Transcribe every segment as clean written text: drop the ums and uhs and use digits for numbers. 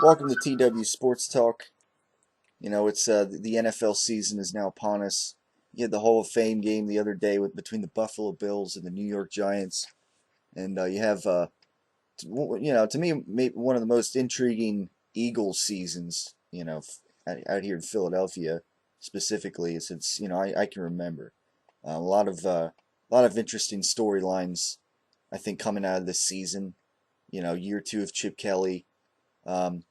Welcome to TW Sports Talk. It's the NFL season is now upon us. You had the Hall of Fame game the other day between the Buffalo Bills and the New York Giants, and you have to me one of the most intriguing Eagles seasons. Out here in Philadelphia specifically, since I can remember a lot of interesting storylines. I think coming out of this season, year two of Chip Kelly. Um,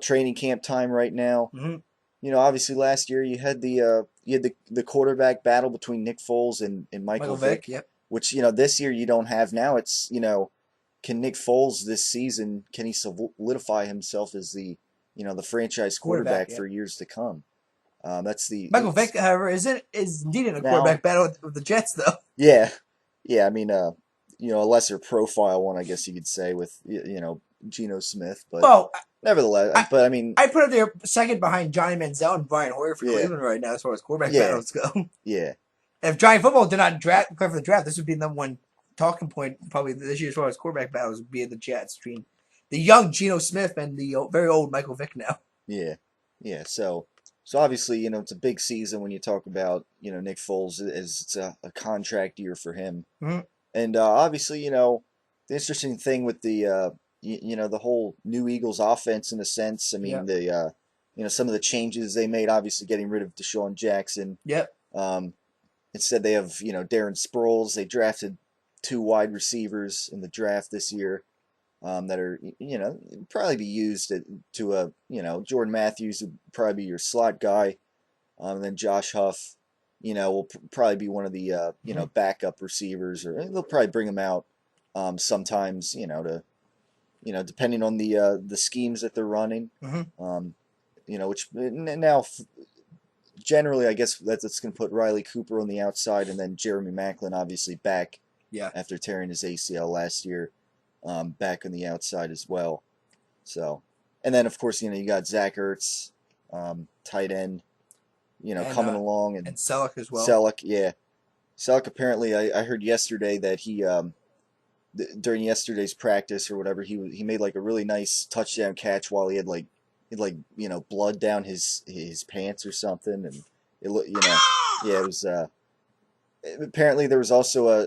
Training camp time right now. Mm-hmm. Obviously last year you had the quarterback battle between Nick Foles and Michael Michael Vick, Vick, yep. which this year you don't have now. It's can Nick Foles this season, can he solidify himself as the franchise Quarterback, quarterback for yep. years to come? That's Michael Vick, however, is indeed in a now. quarterback battle with the Jets, though. Yeah, yeah. I mean, a lesser profile one, I guess you could say, with Geno Smith, but Well, nevertheless, I, but I mean, I put him there second behind Johnny Manziel and Brian Hoyer for yeah, Cleveland right now as far as quarterback yeah, battles go. yeah. If Giant football did not draft play for the draft, this would be the number one talking point probably this year as far as quarterback battles would be the Jets between the young Geno Smith and the very old Michael Vick now. Yeah, yeah. So obviously, it's a big season when you talk about Nick Foles, as it's a contract year for him, Mm-hmm. and obviously, the interesting thing with the whole new Eagles offense in a sense. I mean, Yep. some of the changes they made, obviously getting rid of Deshaun Jackson. Yep. Um, Instead, they have Darren Sproles. They drafted two wide receivers in the draft this year. That are probably be used to Jordan Matthews would probably be your slot guy, and then Josh Huff, will probably be one of the Mm-hmm. backup receivers, or they'll probably bring him out sometimes, to depending on the schemes that they're running, Mm-hmm. which now generally I guess that's going to put Riley Cooper on the outside, and then Jeremy Maclin obviously back Yeah. after tearing his ACL last year, back on the outside as well. So, and then of course you got Zach Ertz, tight end, And coming uh along, and and Selleck as well. Selleck, yeah, Selleck apparently I heard yesterday that he during yesterday's practice or whatever he made like a really nice touchdown catch while he had blood down his pants or something, and it looked yeah, it was apparently there was also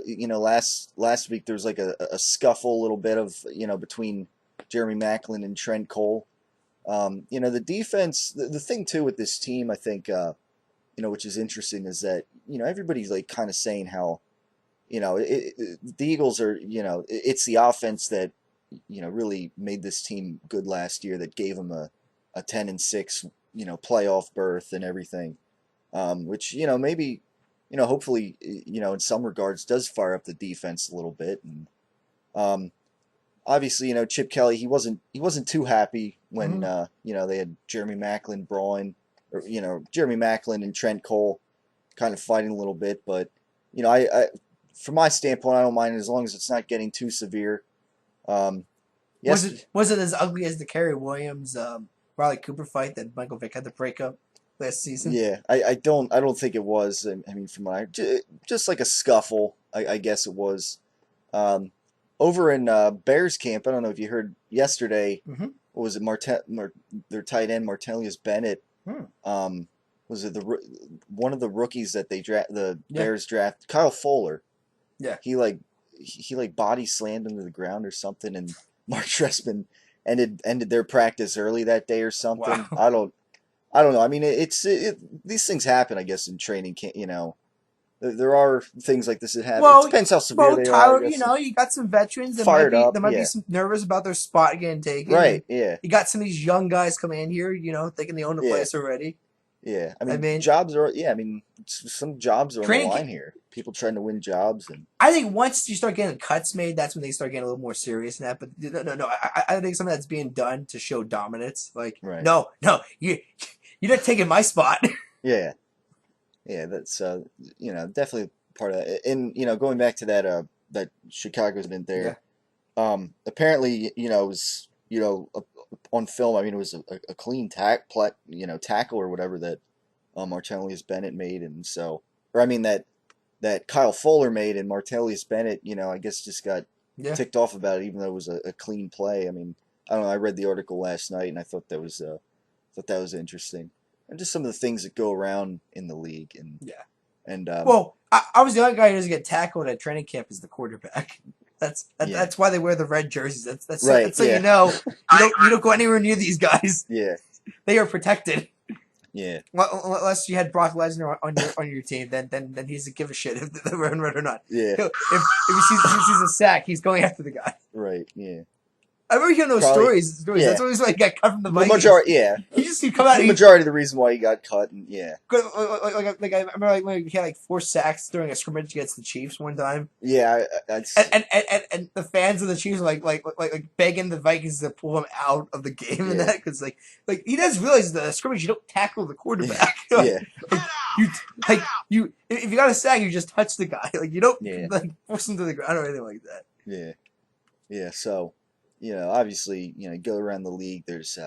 last week there was like a scuffle a little bit of between Jeremy Maclin and Trent Cole. The defense, the thing too with this team, I think which is interesting, is that everybody's like kind of saying how the Eagles are it's the offense that really made this team good last year, that gave them a 10-6 playoff berth and everything, which maybe hopefully in some regards does fire up the defense a little bit. And um, obviously Chip Kelly, he wasn't too happy when Mm-hmm. they had Jeremy Maclin brawling, or Jeremy Maclin and Trent Cole kind of fighting a little bit, but I from my standpoint I don't mind it as long as it's not getting too severe. Um, Was yes, it as ugly as the Kerry Williams Riley Cooper fight that Michael Vick had to break up last season? yeah, I don't think it was. I mean, from my just like a scuffle, I guess it was. Um, Over in Bears camp, I don't know if you heard yesterday. Mm-hmm. What was it? Their tight end Martellus Bennett. Hmm. Was it one of the rookies that the Yeah, Bears draft? Kyle Fuller. yeah. He body slammed into the ground or something, and Mark Trestman ended their practice early that day or something. Wow. I don't know. I mean, these things happen, I guess, in training camp. There are things like this that happen. It Well, depends how severe well, they are, I Tyler, guess. you got some veterans that Fired up, there might be yeah. some nervous about their spot getting taken, and Right, yeah, you got some of these young guys coming in here, thinking they own the yeah, place already. yeah. I I mean, mean, jobs are, yeah. I mean, some jobs are on the training. line here. People trying to win jobs, and I think once you start getting cuts made, that's when they start getting a little more serious in that. But no. I think something that's being done to show dominance. Like, right, no, you're not taking my spot. yeah, yeah. That's definitely part of it. And going back to that Chicago incident Yeah, there. Apparently, it was on film. I mean, it was a clean tackle or whatever that Martellius Bennett made, and so, or I mean that Kyle Fuller made, and Martellius Bennett, I guess just got yeah. ticked off about it, even though it was a clean play. I mean, I don't know. I read the article last night, and I thought that was interesting, and just some of the things that go around in the league, Yeah. and Well, I was the only guy who doesn't get tackled at training camp is the quarterback. yeah, That's why they wear the red jerseys. right, That's so you yeah, know you don't go anywhere near these guys. yeah, They are protected. yeah, Unless you had Brock Lesnar on your team, then he doesn't give a shit if they're wearing red or not. yeah, If he sees a sack, he's going after the guy. right, yeah, I remember hearing those probably, stories. yeah. That's always why he got cut from the The Vikings. majority, yeah, He just he'd come out. the majority of the reason why he got cut, and yeah, I remember when he had like 4 sacks during a scrimmage against the Chiefs one time. yeah, And the fans of the Chiefs are like begging the Vikings to pull him out of the game and yeah, that because like he does realize the scrimmage you don't tackle the quarterback yeah, you you if you got a sack you just touch the guy like you don't yeah, like force him to the ground or anything like that. yeah, yeah. So, obviously, go around the league. There's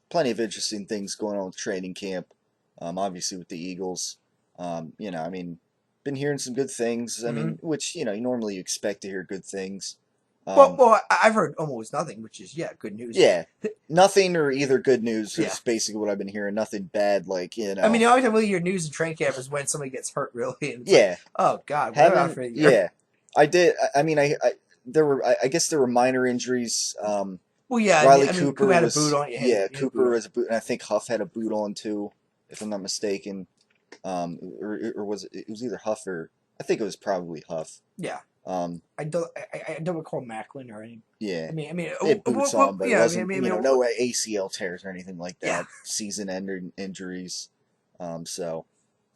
plenty of interesting things going on with training camp. Obviously with the Eagles. I mean, been hearing some good things. I Mm-hmm. mean, which you normally expect to hear good things. Well, Um, well, I've heard almost nothing, which is good news. yeah, nothing or either good news Yeah, is basically what I've been hearing. Nothing bad, like I mean the only time really your news in training camp is when somebody gets hurt really, and it's like, yeah, oh god, we're out haven't for a year. yeah. I did. I mean, there were I guess there were minor injuries. Well, yeah, Riley I mean Cooper Cooper had a boot was on. yeah, He had a boot Cooper on. was a boot, and I think Huff had a boot on too, if I'm not mistaken. Or was it? It was either Huff or I think it was probably Huff. Yeah. Um, I don't recall Macklin or any. yeah, I mean, they had boots on, but it yeah. wasn't no ACL tears or anything like Yeah. that. Season ending injuries. So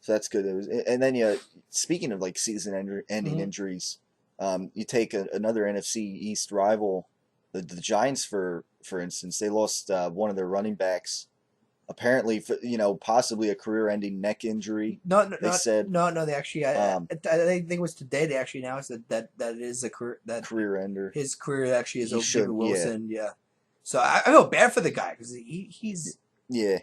that's good. It was, and then speaking of like ending Mm-hmm. injuries, you take another NFC East rival, the Giants for instance, they lost one of their running backs. Apparently, possibly a career-ending neck injury. No, no, They no, said no, no. They actually, um, I think it was today. They actually announced that it is a career that career ender. his career actually is He over. David should, yeah, Wilson. Yeah. So I feel bad for the guy because he's yeah.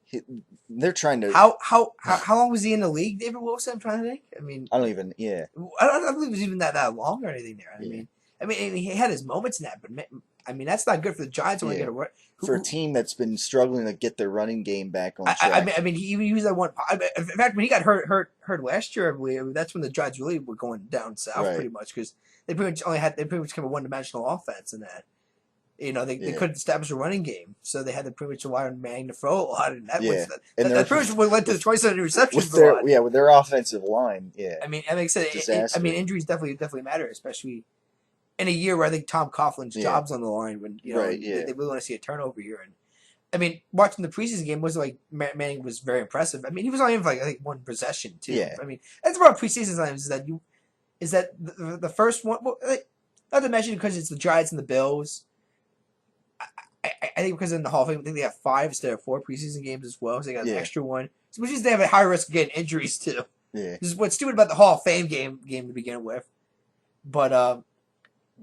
He, they're trying to. how long was he in the league, David Wilson? I'm trying to think. I mean, I don't even. Yeah, I don't believe it was even that long or anything there. yeah, I mean, he had his moments in that, but I mean, that's not good for the Giants when they yeah. get a For a team that's been struggling to get their running game back on I mean, track. he was that one. In fact, when he got hurt last year, I believe that's when the Giants really were going down south Right. pretty much because they pretty much became a one-dimensional offense in that. They Yeah. couldn't establish a running game, so they had to pretty much rely on Manning to throw a lot, and Yeah. And that pretty much what led to the with 27 receptions with a lot. with their offensive line. Yeah. I mean, I said, I mean, Disaster. injuries definitely matter, especially in a year where I think Tom Coughlin's Yeah. job's on the line when Right. they Yeah. really want to see a turnover here. And I mean, watching the preseason game was like Manning was very impressive. I mean, he was only in for like I think one possession too. Yeah. I mean, that's about preseason times is that the first one. Well, not to mention because it's the Giants and the Bills. I think because in the Hall of Fame, I think they have 5 instead of 4 preseason games as well. So they got an Yeah. extra one, which means they have a high risk of getting injuries too. Yeah. This is what's stupid about the Hall of Fame game to begin with. But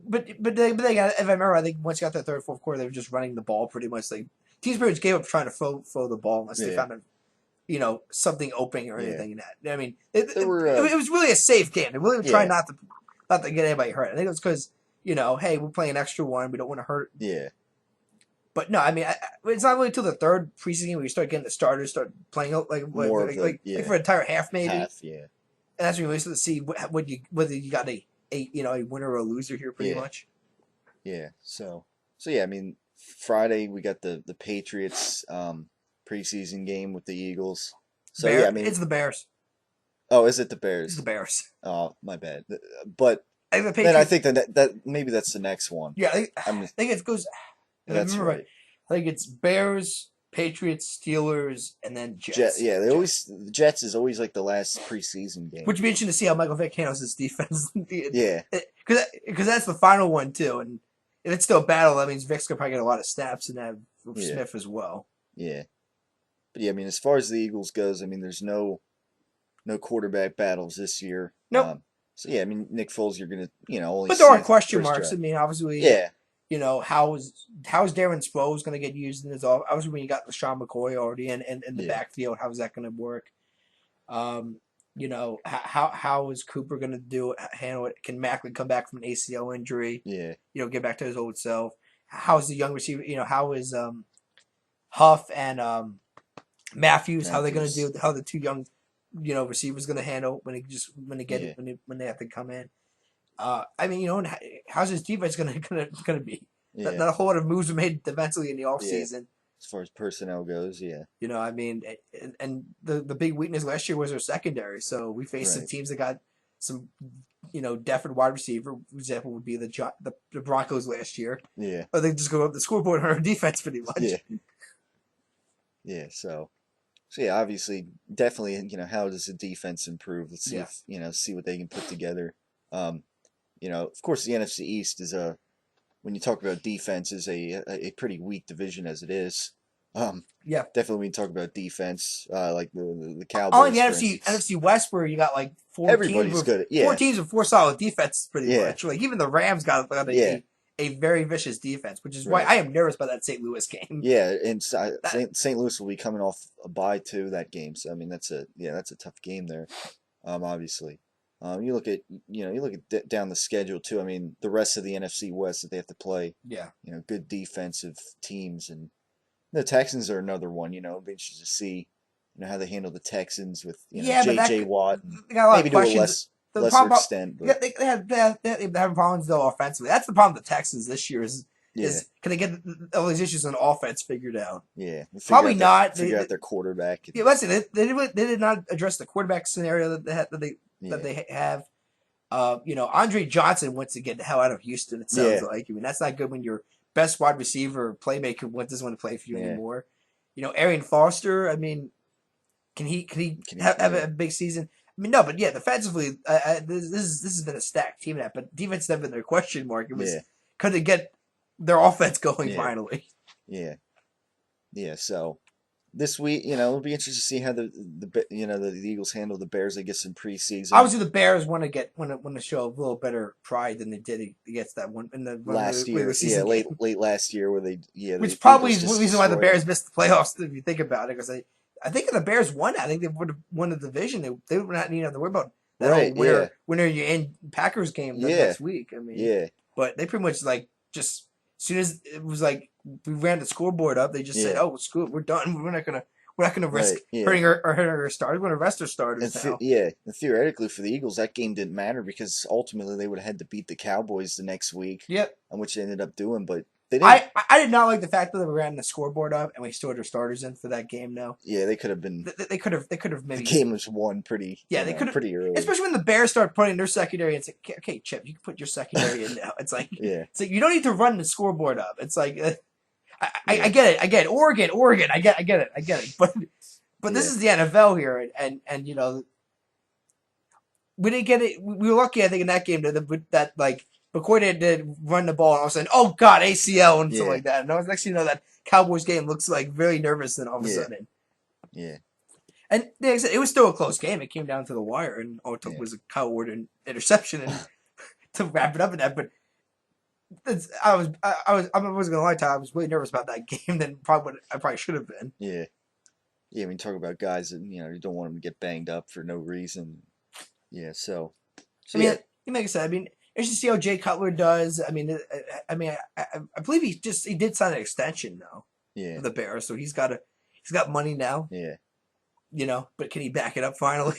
they got, if I remember, I think once you got the third, fourth quarter, they were just running the ball pretty much. Like teams pretty much gave up trying to throw the ball unless they Yeah. found something open or Yeah. anything in that. I mean, it There were. was really a safe game. They really were trying Yeah. not to get anybody hurt. I think it was because hey, we're playing extra one, we don't want to hurt. Yeah. But no, I mean, it's not really until the third preseason where you start getting the starters start playing like More of like for an entire half maybe. Half. Yeah. And that's when you really start to see whether you got a winner or a loser here, pretty Yeah. much. Yeah. So yeah. I mean, Friday we got the Patriots preseason game with the Eagles. So yeah. I mean, it's the Bears. oh, is it the It's Bears? the Bears. Oh, my bad. But I think the then I Patriots. think that maybe that's the next one. Yeah, I'm. I think it goes. If I That's remember right. I think it's Bears, Patriots, Steelers, and then Jets. Yeah, the Jets is always like the last preseason game. Which would be interesting to see how Michael Vick handles his defense. Yeah, Because that's the final one too, and if it's still a battle, that means Vick's gonna probably get a lot of snaps and have Yeah. Smith as well. yeah. But yeah, I mean, as far as the Eagles goes, I mean, there's no quarterback battles this year. Nope. So yeah, I mean, Nick Foles, you're gonna only. But there are see question first marks. I drive. mean, obviously, Yeah, how is Darren Sproles going to get used in this? Obviously, when you got LaShawn McCoy already in the Yeah. backfield, how is that going to work? How is Cooper going to handle it? Can Macklin come back from an ACL injury? yeah, Get back to his old self. how's the young receiver? How is Huff and Matthews? How they going to Matthews. do? How the two young receivers going to handle when they get it Yeah, when they have to come in? I mean, and how's his defense gonna be? yeah, Not a whole lot of moves were made defensively in the yeah. offseason. As far as personnel goes, yeah, I mean, and the big weakness last year was their secondary. So we faced some right. teams that got some, definite wide receiver. For example, would be the Broncos last year. Yeah, Or they just go up the scoreboard on our defense pretty yeah, much. yeah. So yeah, obviously, definitely, how does the defense improve? Let's see Yeah, if, see what they can put together. Um, of course, the NFC East is when you talk about defense, is a pretty weak division as it is. Um, yeah. Definitely when you talk about defense, like the Only the Cowboys, for NFC instance, West where you got like everybody's good. four Yeah, teams with four solid defenses pretty yeah, much. Like even the Rams got yeah, a very vicious defense, which is why right. I am nervous about that St. Louis game. Yeah, and That St. Louis will be coming off a bye too that game. So I mean, that's a tough game there. Obviously, you look at down the schedule too. I mean, the rest of the NFC West that they have to play, yeah. good defensive teams, and the Texans are another one. It'll be interesting to see, how they handle the Texans with Yeah, but J.J. Watt, and they got a lot of maybe to a questions. The lesser problem, extent, yeah, but they're having problems though offensively. That's the problem with the Texans this year yeah, is can they get all these issues on offense figured out? yeah, we'll Probably not. figure out their quarterback, Yeah, and listen, they did not address the quarterback scenario that yeah, they have. Andre Johnson wants to get the hell out of Houston. It sounds yeah, like. I mean, that's not good when your best wide receiver or playmaker doesn't want to play for you yeah, anymore. Arian Foster. I mean, can he can he, have yeah, a big season? I mean, no, but yeah, defensively, this has been a stacked team. But defense has been their question mark. It was yeah, could they get their offense going yeah, finally? yeah, yeah. So this week, it'll be interesting to see how the Eagles handle the Bears, I guess, in preseason. Obviously, the Bears want to show a little better pride than they did against that one in the Last regular year, yeah, season game. late last year, where the Which probably Eagles is the just reason why the destroyed them. Bears missed the playoffs. If you think about it, because I think if the Bears won, I think they would have won the division. They would not need to worry about that whole Right? Yeah, winner you in Packers game the yeah, next week. I mean, yeah, but they pretty much like just as soon as it was like we ran the scoreboard up, they just said, yeah. "Oh, screw it, we're done. We're not gonna risk Right? Yeah. hurting our starters. We're gonna rest our starters now." And theoretically for the Eagles, that game didn't matter because ultimately they would have had to beat the Cowboys the next week, Yep. which they ended up doing. But they didn't. I did not like the fact that we ran the scoreboard up and we stored our starters in for that game. No, Yeah, they could have been. they could have The maybe. game was won pretty, Yeah, they could have, pretty early. especially when the Bears start putting their secondary. It's like, okay, Chip, you can put your secondary in now. It's like Yeah, you don't need to run the scoreboard up. It's like I yeah, get it, I get it. Oregon, I get it. But this yeah, is the NFL here, and we didn't get it. We were lucky, I think, in that game that like McCoy did run the ball, and all of a sudden, oh God, ACL and stuff yeah, like that. And I was next thing you know, that Cowboys game looks like very nervous, and all of a yeah, sudden. yeah, And like I said, it was still a close game. It came down to the wire, and all it took yeah. was a Kyle Orton interception and to wrap it up in that. But I wasn't gonna lie to you, I was really nervous about that game than probably what I probably should have been. Yeah. Yeah, I mean, talk about guys that you don't want them to get banged up for no reason. Yeah, I so mean, yeah, like I said, I mean, it's just see how Jay Cutler does. I mean, I believe he did sign an extension though yeah, for the Bears, so he's got money now. yeah, But can he back it up finally?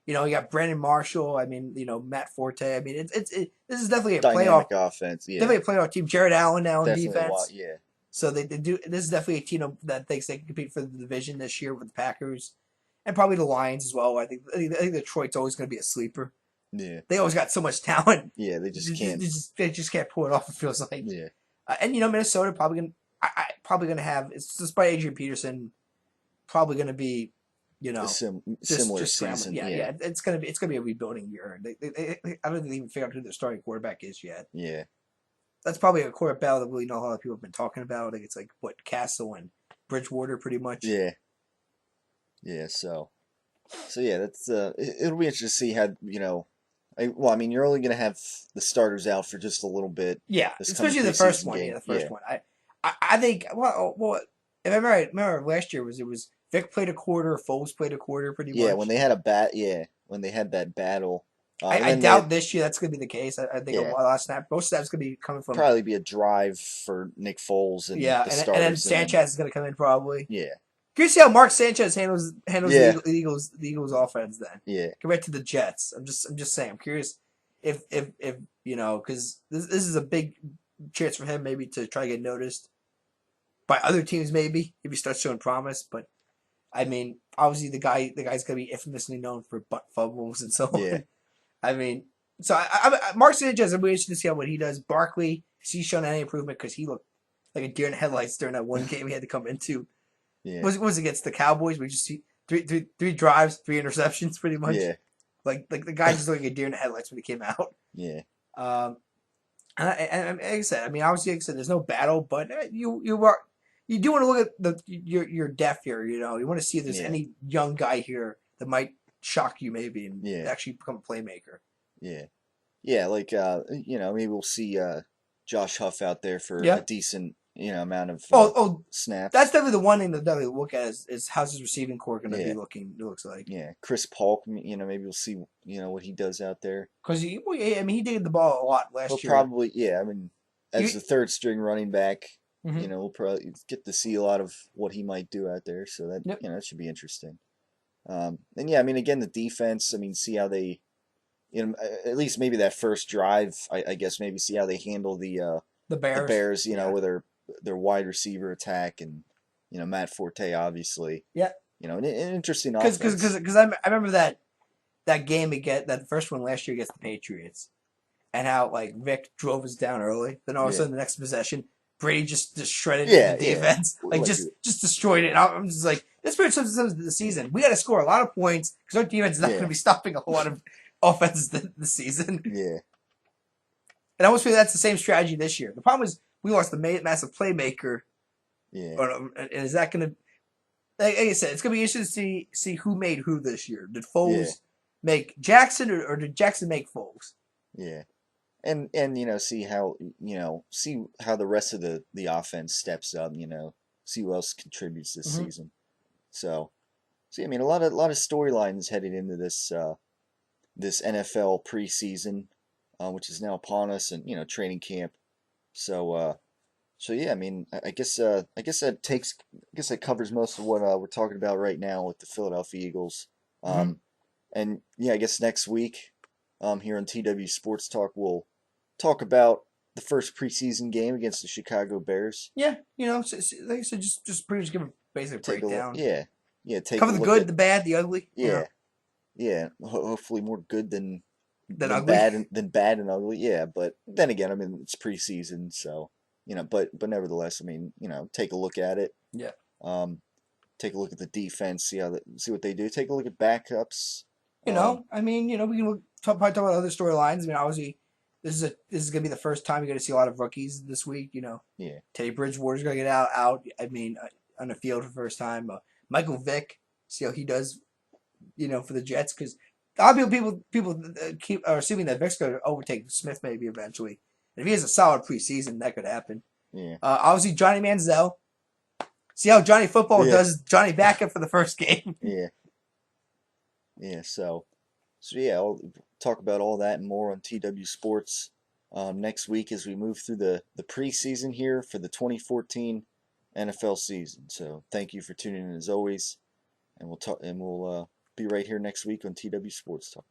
And yeah. you got Brandon Marshall. I mean, Matt Forte. I mean, this is definitely a playoff. Dynamic offense. Yeah, Definitely a playoff team. Jared Allen now in definitely a lot. defense. Yeah, So they do. This is definitely a team that thinks they can compete for the division this year with the Packers and probably the Lions as well. I think Detroit's always going to be a sleeper. yeah, They always got so much talent. yeah. They just can't. They just can't pull it off. It feels like. Yeah, And Minnesota probably gonna have. It's despite Adrian Peterson, probably gonna be, a just similar scrambling. season. Yeah, Yeah, yeah. It's gonna be a rebuilding year. I don't think they even figured out who their starting quarterback is yet. yeah, That's probably a quarterback battle that really not a lot of people have been talking about. Like it's like what Castle and Bridgewater pretty much. yeah, yeah. So yeah, that's it'll be interesting to see how well, I mean, you're only gonna have the starters out for just a little bit Yeah, this coming especially the first preseason one. Yeah, game. the Yeah, first one. I think well if I remember last year it was Vic played a quarter, Foles played a quarter pretty yeah. When much. they had a bat, yeah, when they had that battle. And I then the doubt this year that's going to be the case. I think a yeah, lot of snaps, most snaps going to be coming from probably be a drive for Nick Foles and yeah, the and then starters, and then Sanchez is going to come in probably. yeah, Can you see how Mark Sanchez handles yeah, The Eagles offense then yeah, compared to the Jets? I'm just saying. I'm curious if because this is a big chance for him maybe to try to get noticed by other teams maybe if he starts showing promise. But I mean, obviously the guy's gonna be infamously known for butt fumbles and so yeah, on. I mean, so Mark Sanchez, I'm interested to see how what he does. Barkley, has he shown any improvement because he looked like a deer in the headlights during that one game he had to come into yeah, was against the Cowboys. We just see three drives, three interceptions, pretty much. yeah, Like the guy just looked like a deer in the headlights when he came out. yeah, Um, and like I said, I mean, obviously, like I said, there's no battle, but you do want to look at your depth here. You know, you want to see if there's yeah, any young guy here that might shock you maybe and yeah, actually become a playmaker. yeah, yeah. Like maybe we'll see Josh Huff out there for a Yeah. decent amount of Oh, that's snaps. definitely the one thing to definitely look at is how's his receiving core going to be Yeah, looking. It looks like yeah. Chris Polk, maybe we'll see what he does out there. because I mean, he did the ball a lot Well, last year. probably, yeah. I mean, as You, the third string running back, mm-hmm. we'll probably get to see a lot of what he might do out there. So that Yep. that should be interesting. And yeah, I mean, again, the defense. I mean, see how they, at least maybe that first drive. I guess maybe see how they handle The the Bears. Bears. Yeah. With their wide receiver attack and Matt Forte, obviously. Yeah. An interesting Because offense. I remember that game again that first one last year against the Patriots and how like Vic drove us down early. Then all of a Yeah, sudden the next possession Brady just shredded the yeah, yeah. defense, like Like just destroyed it. I'm just like this pretty much the season. We got to score a lot of points because our defense is not going to yeah, be stopping a whole lot of offenses this season. yeah, And I almost feel that's the same strategy this year. The problem is we lost the massive playmaker. yeah, And is that going to like I said, it's gonna be interesting to see who made who this year. Did yeah, Foles make Jackson, or did Jackson make Foles? yeah. And see how the rest of the offense steps up. See who else contributes this Mm-hmm. season. So, see, I mean, a lot of storylines heading into this NFL preseason, which is now upon us, and training camp. So yeah, I mean, I guess that covers most of what we're talking about right now with the Philadelphia Eagles. Mm-hmm. Um, and yeah, I guess next week, here on TW Sports Talk, we'll talk about the first preseason game against the Chicago Bears. Yeah, like I said, just pretty much give a basic Take a look, breakdown. yeah, yeah, take Cover a the look good, at the bad, the ugly. yeah, yeah. Hopefully more good Than than ugly. bad and ugly. Yeah, but then again, I mean, it's preseason, so but nevertheless, I mean, take a look at it. Yeah. Um, take a look at the defense, see what they do. Take a look at backups. I mean, we can probably talk about other storylines. I mean, obviously, this is gonna be the first time you're gonna see a lot of rookies this week. Yeah, Teddy Bridgewater's gonna get out. I mean, on the field for the first time. Michael Vick, see how he does. For the Jets because a lot of people keep are assuming that Vick's gonna overtake Smith maybe eventually. And if he has a solid preseason, that could happen. yeah, Obviously, Johnny Manziel. See how Johnny Football yeah, does Johnny backup for the first game. yeah, yeah. So yeah, I'll talk about all that and more on TW Sports next week as we move through the preseason here for the 2014 NFL season. So thank you for tuning in as always, and we'll be right here next week on TW Sports Talk.